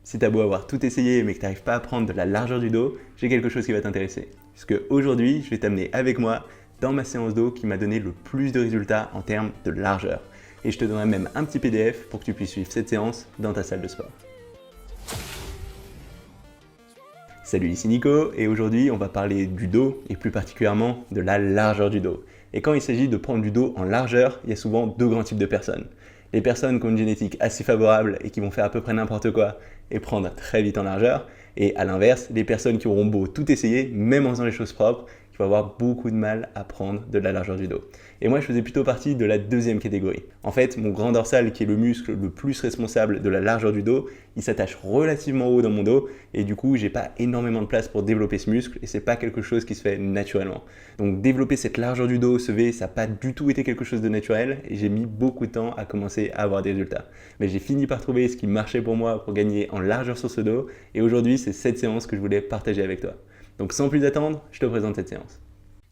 Si t'as beau avoir tout essayé mais que t'arrives pas à prendre de la largeur du dos, j'ai quelque chose qui va t'intéresser. Puisque aujourd'hui, je vais t'amener avec moi dans ma séance dos qui m'a donné le plus de résultats en termes de largeur. Et je te donnerai même un petit PDF pour que tu puisses suivre cette séance dans ta salle de sport. Salut, ici Nico, et aujourd'hui on va parler du dos et plus particulièrement de la largeur du dos. Et quand il s'agit de prendre du dos en largeur, il y a souvent deux grands types de personnes. Les personnes qui ont une génétique assez favorable et qui vont faire à peu près n'importe quoi et prendre très vite en largeur. Et à l'inverse, les personnes qui auront beau tout essayer, même en faisant les choses propres, qui vont avoir beaucoup de mal à prendre de la largeur du dos. Et moi, je faisais plutôt partie de la deuxième catégorie. En fait, mon grand dorsal, qui est le muscle le plus responsable de la largeur du dos, il s'attache relativement haut dans mon dos et du coup, j'ai pas énormément de place pour développer ce muscle et c'est pas quelque chose qui se fait naturellement. Donc, développer cette largeur du dos, ce V, ça n'a pas du tout été quelque chose de naturel et j'ai mis beaucoup de temps à commencer à avoir des résultats. Mais j'ai fini par trouver ce qui marchait pour moi pour gagner en largeur sur ce dos et aujourd'hui, c'est cette séance que je voulais partager avec toi. Donc, sans plus attendre, je te présente cette séance.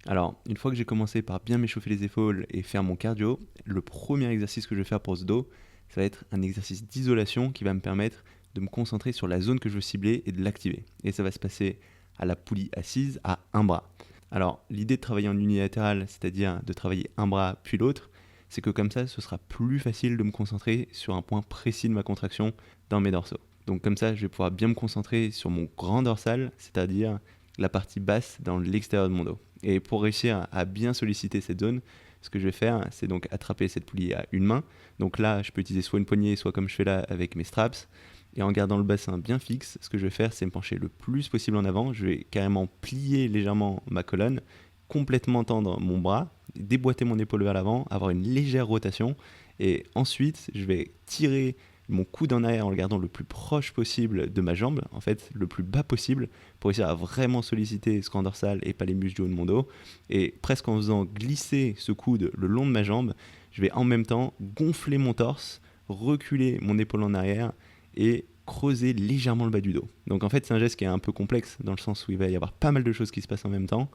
Alors, une fois que j'ai commencé par bien m'échauffer les épaules et faire mon cardio, le premier exercice que je vais faire pour ce dos, ça va être un exercice d'isolation qui va me permettre de me concentrer sur la zone que je veux cibler et de l'activer. Et ça va se passer à la poulie assise à un bras. Alors, l'idée de travailler en unilatéral, c'est-à-dire de travailler un bras puis l'autre, c'est que comme ça, ce sera plus facile de me concentrer sur un point précis de ma contraction dans mes dorsaux. Donc comme ça, je vais pouvoir bien me concentrer sur mon grand dorsal, c'est-à-dire la partie basse dans l'extérieur de mon dos. Et pour réussir à bien solliciter cette zone, ce que je vais faire, c'est donc attraper cette poulie à une main. Donc là, je peux utiliser soit une poignée, soit comme je fais là avec mes straps. Et en gardant le bassin bien fixe, ce que je vais faire, c'est me pencher le plus possible en avant. Je vais carrément plier légèrement ma colonne, complètement tendre mon bras, déboîter mon épaule vers l'avant, avoir une légère rotation. Et ensuite, je vais tirer mon coude en arrière en le gardant le plus proche possible de ma jambe, en fait le plus bas possible, pour réussir à vraiment solliciter ce grand dorsal et pas les muscles du haut de mon dos. Et presque en faisant glisser ce coude le long de ma jambe, je vais en même temps gonfler mon torse, reculer mon épaule en arrière et creuser légèrement le bas du dos. Donc en fait c'est un geste qui est un peu complexe dans le sens où il va y avoir pas mal de choses qui se passent en même temps,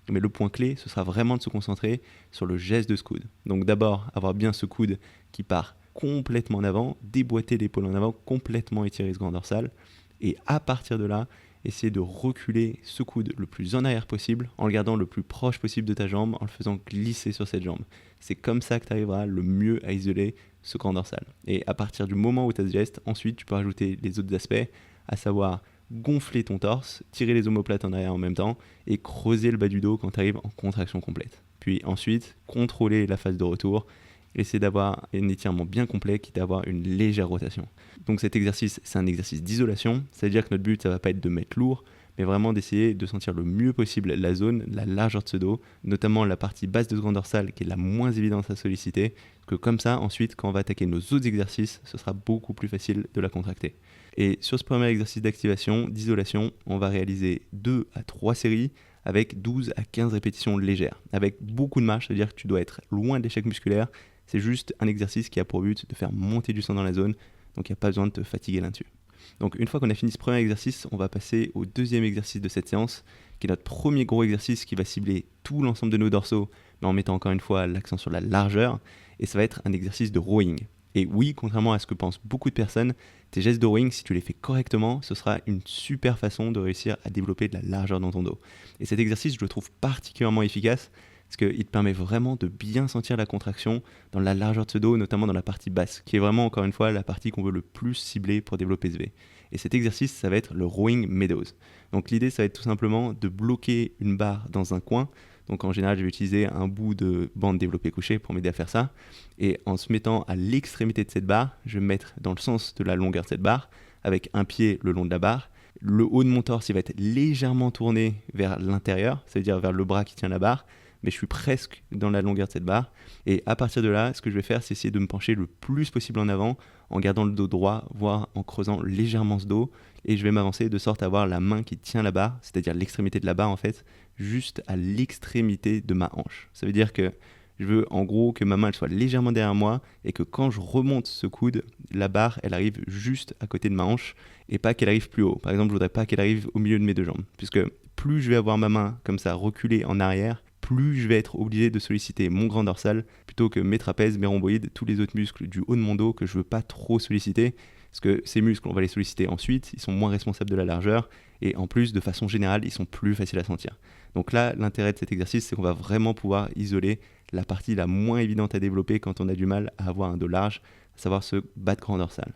mais le point clé ce sera vraiment de se concentrer sur le geste de ce coude. Donc d'abord avoir bien ce coude qui part complètement en avant, déboîter l'épaule en avant, complètement étirer ce grand dorsal, et à partir de là, essayer de reculer ce coude le plus en arrière possible, en le gardant le plus proche possible de ta jambe, en le faisant glisser sur cette jambe. C'est comme ça que tu arriveras le mieux à isoler ce grand dorsal. Et à partir du moment où tu as ce geste, ensuite tu peux rajouter les autres aspects, à savoir gonfler ton torse, tirer les omoplates en arrière en même temps, et creuser le bas du dos quand tu arrives en contraction complète. Puis ensuite, contrôler la phase de retour, essayer d'avoir un étirement bien complet, quitte à avoir une légère rotation. Donc cet exercice, c'est un exercice d'isolation, c'est-à-dire que notre but, ça va pas être de mettre lourd, mais vraiment d'essayer de sentir le mieux possible la zone, la largeur de ce dos, notamment la partie basse de ce grand dorsal qui est la moins évidente à solliciter, parce que comme ça, ensuite, quand on va attaquer nos autres exercices, ce sera beaucoup plus facile de la contracter. Et sur ce premier exercice d'activation, d'isolation, on va réaliser 2 à 3 séries avec 12 à 15 répétitions légères, avec beaucoup de marge, c'est-à-dire que tu dois être loin de l'échec musculaire. C'est juste un exercice qui a pour but de faire monter du sang dans la zone, donc il n'y a pas besoin de te fatiguer là-dessus. Donc une fois qu'on a fini ce premier exercice, on va passer au deuxième exercice de cette séance, qui est notre premier gros exercice qui va cibler tout l'ensemble de nos dorsaux, mais en mettant encore une fois l'accent sur la largeur, et ça va être un exercice de rowing. Et oui, contrairement à ce que pensent beaucoup de personnes, tes gestes de rowing, si tu les fais correctement, ce sera une super façon de réussir à développer de la largeur dans ton dos. Et cet exercice, je le trouve particulièrement efficace, parce qu'il te permet vraiment de bien sentir la contraction dans la largeur de ce dos, notamment dans la partie basse, qui est vraiment, encore une fois, la partie qu'on veut le plus cibler pour développer ce V. Et cet exercice, ça va être le Rowing Meadows. Donc l'idée, ça va être tout simplement de bloquer une barre dans un coin. Donc en général, je vais utiliser un bout de bande développée couchée pour m'aider à faire ça. Et en se mettant à l'extrémité de cette barre, je vais me mettre dans le sens de la longueur de cette barre, avec un pied le long de la barre. Le haut de mon torse, il va être légèrement tourné vers l'intérieur, c'est-à-dire vers le bras qui tient la barre, mais je suis presque dans la longueur de cette barre. Et à partir de là, ce que je vais faire, c'est essayer de me pencher le plus possible en avant, en gardant le dos droit, voire en creusant légèrement ce dos. Et je vais m'avancer de sorte à avoir la main qui tient la barre, c'est-à-dire l'extrémité de la barre en fait, juste à l'extrémité de ma hanche. Ça veut dire que je veux en gros que ma main elle soit légèrement derrière moi et que quand je remonte ce coude, la barre elle arrive juste à côté de ma hanche et pas qu'elle arrive plus haut. Par exemple, je voudrais pas qu'elle arrive au milieu de mes deux jambes, puisque plus je vais avoir ma main comme ça reculée en arrière, plus je vais être obligé de solliciter mon grand dorsal plutôt que mes trapèzes, mes rhomboïdes, tous les autres muscles du haut de mon dos que je veux pas trop solliciter. Parce que ces muscles, on va les solliciter ensuite, ils sont moins responsables de la largeur, et en plus, de façon générale, ils sont plus faciles à sentir. Donc là, l'intérêt de cet exercice, c'est qu'on va vraiment pouvoir isoler la partie la moins évidente à développer quand on a du mal à avoir un dos large, à savoir ce bas de grand dorsal.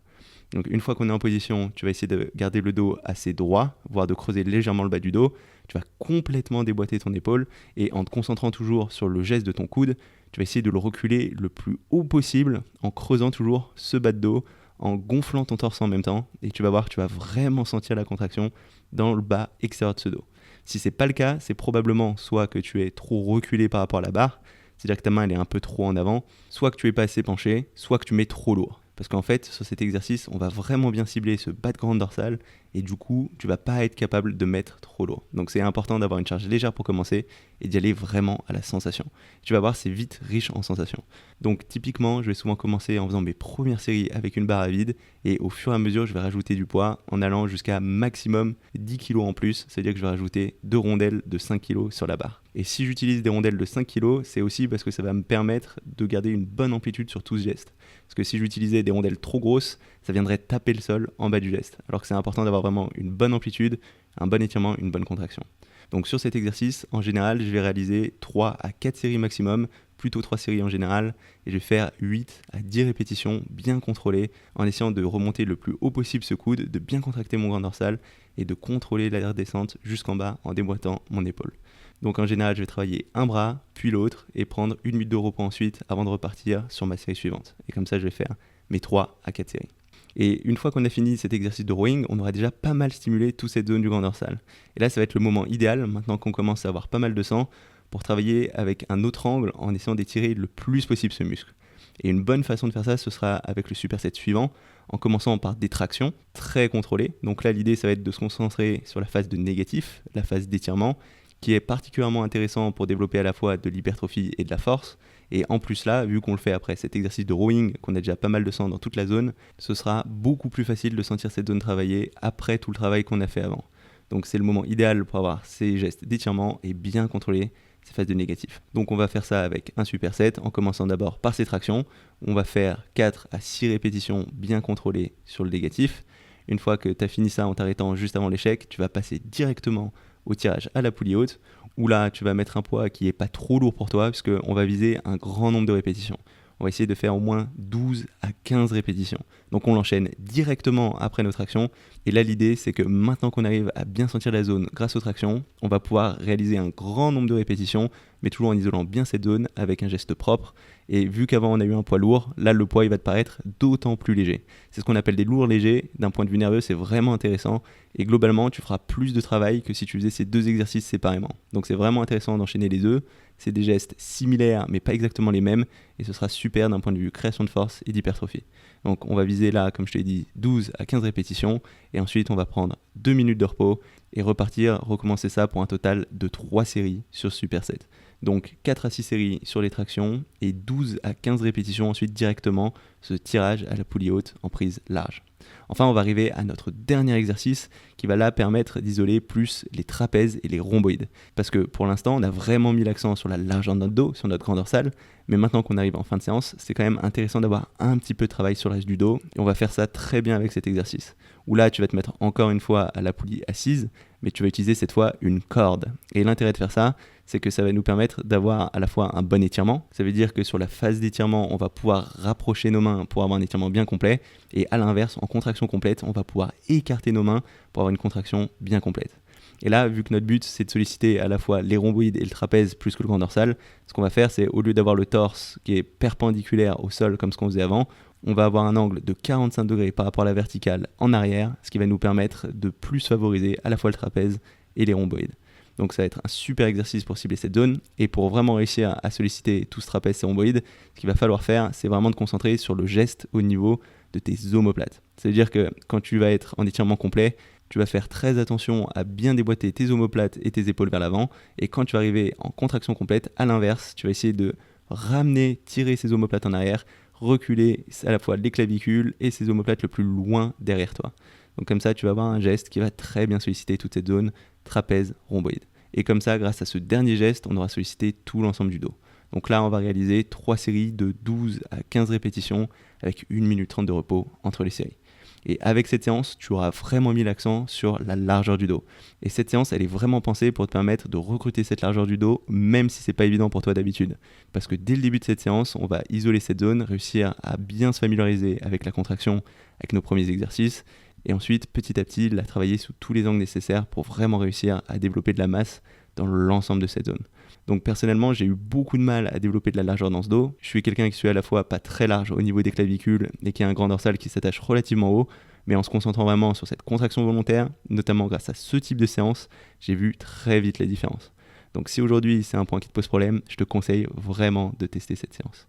Donc une fois qu'on est en position, tu vas essayer de garder le dos assez droit, voire de creuser légèrement le bas du dos. Tu vas complètement déboîter ton épaule et en te concentrant toujours sur le geste de ton coude, tu vas essayer de le reculer le plus haut possible en creusant toujours ce bas de dos, en gonflant ton torse en même temps. Et tu vas voir, tu vas vraiment sentir la contraction dans le bas extérieur de ce dos. Si ce n'est pas le cas, c'est probablement soit que tu es trop reculé par rapport à la barre, c'est-à-dire que ta main elle est un peu trop en avant, soit que tu es pas assez penché, soit que tu mets trop lourd. Parce qu'en fait, sur cet exercice, on va vraiment bien cibler ce bas de grande dorsale et du coup, tu vas pas être capable de mettre trop lourd. Donc c'est important d'avoir une charge légère pour commencer et d'y aller vraiment à la sensation. Tu vas voir, c'est vite riche en sensations. Donc typiquement, je vais souvent commencer en faisant mes premières séries avec une barre à vide et au fur et à mesure, je vais rajouter du poids en allant jusqu'à maximum 10 kg en plus. C'est-à-dire que je vais rajouter 2 rondelles de 5 kg sur la barre. Et si j'utilise des rondelles de 5 kg, c'est aussi parce que ça va me permettre de garder une bonne amplitude sur tout ce geste. Parce que si j'utilisais des rondelles trop grosses, ça viendrait taper le sol en bas du geste. Alors que c'est important d'avoir vraiment une bonne amplitude, un bon étirement, une bonne contraction. Donc sur cet exercice, en général, je vais réaliser 3 à 4 séries maximum, plutôt 3 séries en général, et je vais faire 8 à 10 répétitions bien contrôlées, en essayant de remonter le plus haut possible ce coude, de bien contracter mon grand dorsal, et de contrôler la descente jusqu'en bas en déboîtant mon épaule. Donc en général, je vais travailler un bras, puis l'autre, et prendre 1 minute de repos ensuite avant de repartir sur ma série suivante. Et comme ça, je vais faire mes 3 à 4 séries. Et une fois qu'on a fini cet exercice de rowing, on aura déjà pas mal stimulé toute cette zone du grand dorsal. Et là, ça va être le moment idéal, maintenant qu'on commence à avoir pas mal de sang, pour travailler avec un autre angle en essayant d'étirer le plus possible ce muscle. Et une bonne façon de faire ça, ce sera avec le superset suivant, en commençant par des tractions très contrôlées. Donc là, l'idée, ça va être de se concentrer sur la phase de négatif, la phase d'étirement, qui est particulièrement intéressant pour développer à la fois de l'hypertrophie et de la force. Et en plus là, vu qu'on le fait après cet exercice de rowing, qu'on a déjà pas mal de sang dans toute la zone, ce sera beaucoup plus facile de sentir cette zone travailler après tout le travail qu'on a fait avant. Donc c'est le moment idéal pour avoir ces gestes d'étirement et bien contrôler ces phases de négatif. Donc on va faire ça avec un superset en commençant d'abord par ces tractions. On va faire 4 à 6 répétitions bien contrôlées sur le négatif. Une fois que tu as fini ça en t'arrêtant juste avant l'échec, tu vas passer directement au tirage à la poulie haute, où là tu vas mettre un poids qui n'est pas trop lourd pour toi, puisqu'on va viser un grand nombre de répétitions. On va essayer de faire au moins 12 à 15 répétitions. Donc on l'enchaîne directement après nos tractions. Et là l'idée c'est que maintenant qu'on arrive à bien sentir la zone grâce aux tractions, on va pouvoir réaliser un grand nombre de répétitions, mais toujours en isolant bien cette zone avec un geste propre. Et vu qu'avant on a eu un poids lourd, là le poids il va te paraître d'autant plus léger. C'est ce qu'on appelle des lourds légers. D'un point de vue nerveux, c'est vraiment intéressant. Et globalement, tu feras plus de travail que si tu faisais ces deux exercices séparément. Donc c'est vraiment intéressant d'enchaîner les deux. C'est des gestes similaires mais pas exactement les mêmes. Et ce sera super d'un point de vue création de force et d'hypertrophie. Donc on va viser là, comme je t'ai dit, 12 à 15 répétitions. Et ensuite on va prendre 2 minutes de repos et repartir, recommencer ça pour un total de 3 séries sur superset. Donc 4 à 6 séries sur les tractions et 12 à 15 répétitions ensuite directement ce tirage à la poulie haute en prise large. Enfin, on va arriver à notre dernier exercice qui va là permettre d'isoler plus les trapèzes et les rhomboïdes. Parce que pour l'instant, on a vraiment mis l'accent sur la largeur de notre dos, sur notre grand dorsal. Mais maintenant qu'on arrive en fin de séance, c'est quand même intéressant d'avoir un petit peu de travail sur le reste du dos. Et on va faire ça très bien avec cet exercice. Où là, tu vas te mettre encore une fois à la poulie assise, mais tu vas utiliser cette fois une corde. Et l'intérêt de faire ça, c'est que ça va nous permettre d'avoir à la fois un bon étirement. Ça veut dire que sur la phase d'étirement, on va pouvoir rapprocher nos mains pour avoir un étirement bien complet. Et à l'inverse, en contraction complète, on va pouvoir écarter nos mains pour avoir une contraction bien complète. Et là, vu que notre but, c'est de solliciter à la fois les rhomboïdes et le trapèze plus que le grand dorsal, ce qu'on va faire, c'est au lieu d'avoir le torse qui est perpendiculaire au sol comme ce qu'on faisait avant, on va avoir un angle de 45 degrés par rapport à la verticale en arrière, ce qui va nous permettre de plus favoriser à la fois le trapèze et les rhomboïdes. Donc ça va être un super exercice pour cibler cette zone. Et pour vraiment réussir à solliciter tout ce trapèze et rhomboïdes, ce qu'il va falloir faire, c'est vraiment de concentrer sur le geste au niveau de tes omoplates. Ça veut dire que quand tu vas être en étirement complet, tu vas faire très attention à bien déboîter tes omoplates et tes épaules vers l'avant. Et quand tu vas arriver en contraction complète, à l'inverse, tu vas essayer de ramener, tirer ces omoplates en arrière, reculer à la fois les clavicules et ces omoplates le plus loin derrière toi. Donc comme ça, tu vas avoir un geste qui va très bien solliciter toute cette zone trapèze, rhomboïde. Et comme ça, grâce à ce dernier geste, on aura sollicité tout l'ensemble du dos. Donc là, on va réaliser 3 séries de 12 à 15 répétitions avec 1 minute 30 de repos entre les séries. Et avec cette séance, tu auras vraiment mis l'accent sur la largeur du dos. Et cette séance, elle est vraiment pensée pour te permettre de recruter cette largeur du dos, même si c'est pas évident pour toi d'habitude. Parce que dès le début de cette séance, on va isoler cette zone, réussir à bien se familiariser avec la contraction, avec nos premiers exercices, et ensuite, petit à petit, la travailler sous tous les angles nécessaires pour vraiment réussir à développer de la masse dans l'ensemble de cette zone. Donc personnellement, j'ai eu beaucoup de mal à développer de la largeur dans ce dos. Je suis quelqu'un qui suis à la fois pas très large au niveau des clavicules et qui a un grand dorsal qui s'attache relativement haut, mais en se concentrant vraiment sur cette contraction volontaire, notamment grâce à ce type de séance, j'ai vu très vite la différence. Donc si aujourd'hui c'est un point qui te pose problème, je te conseille vraiment de tester cette séance.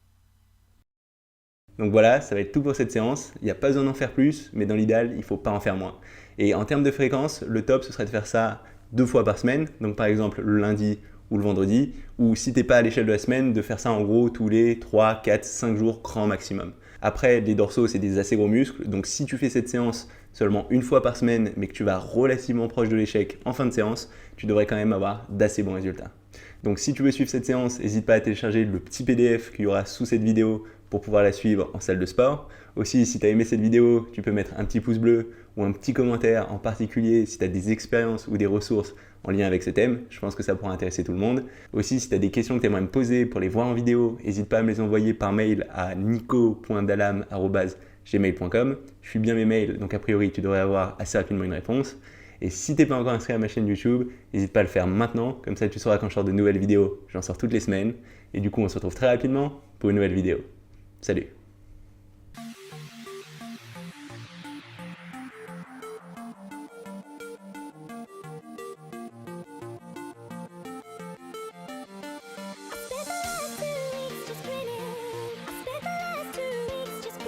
Donc voilà, ça va être tout pour cette séance. Il n'y a pas besoin d'en faire plus, mais dans l'idéal, il ne faut pas en faire moins. Et en termes de fréquence, le top, ce serait de faire ça 2 fois par semaine. Donc par exemple, le lundi ou le vendredi. Ou si tu n'es pas à l'échelle de la semaine, de faire ça en gros tous les 3, 4, 5 jours grand maximum. Après, les dorsaux, c'est des assez gros muscles. Donc si tu fais cette séance seulement 1 fois par semaine, mais que tu vas relativement proche de l'échec en fin de séance, tu devrais quand même avoir d'assez bons résultats. Donc si tu veux suivre cette séance, n'hésite pas à télécharger le petit PDF qu'il y aura sous cette vidéo pour pouvoir la suivre en salle de sport. Aussi, si tu as aimé cette vidéo, tu peux mettre un petit pouce bleu ou un petit commentaire, en particulier si tu as des expériences ou des ressources en lien avec ce thème. Je pense que ça pourra intéresser tout le monde. Aussi, si tu as des questions que tu aimerais me poser pour les voir en vidéo, n'hésite pas à me les envoyer par mail à nico.dalam@gmail.com. Je suis bien mes mails, donc a priori, tu devrais avoir assez rapidement une réponse. Et si tu n'es pas encore inscrit à ma chaîne YouTube, n'hésite pas à le faire maintenant, comme ça tu sauras quand je sors de nouvelles vidéos. J'en sors toutes les semaines. Et du coup, on se retrouve très rapidement pour une nouvelle vidéo. Salut!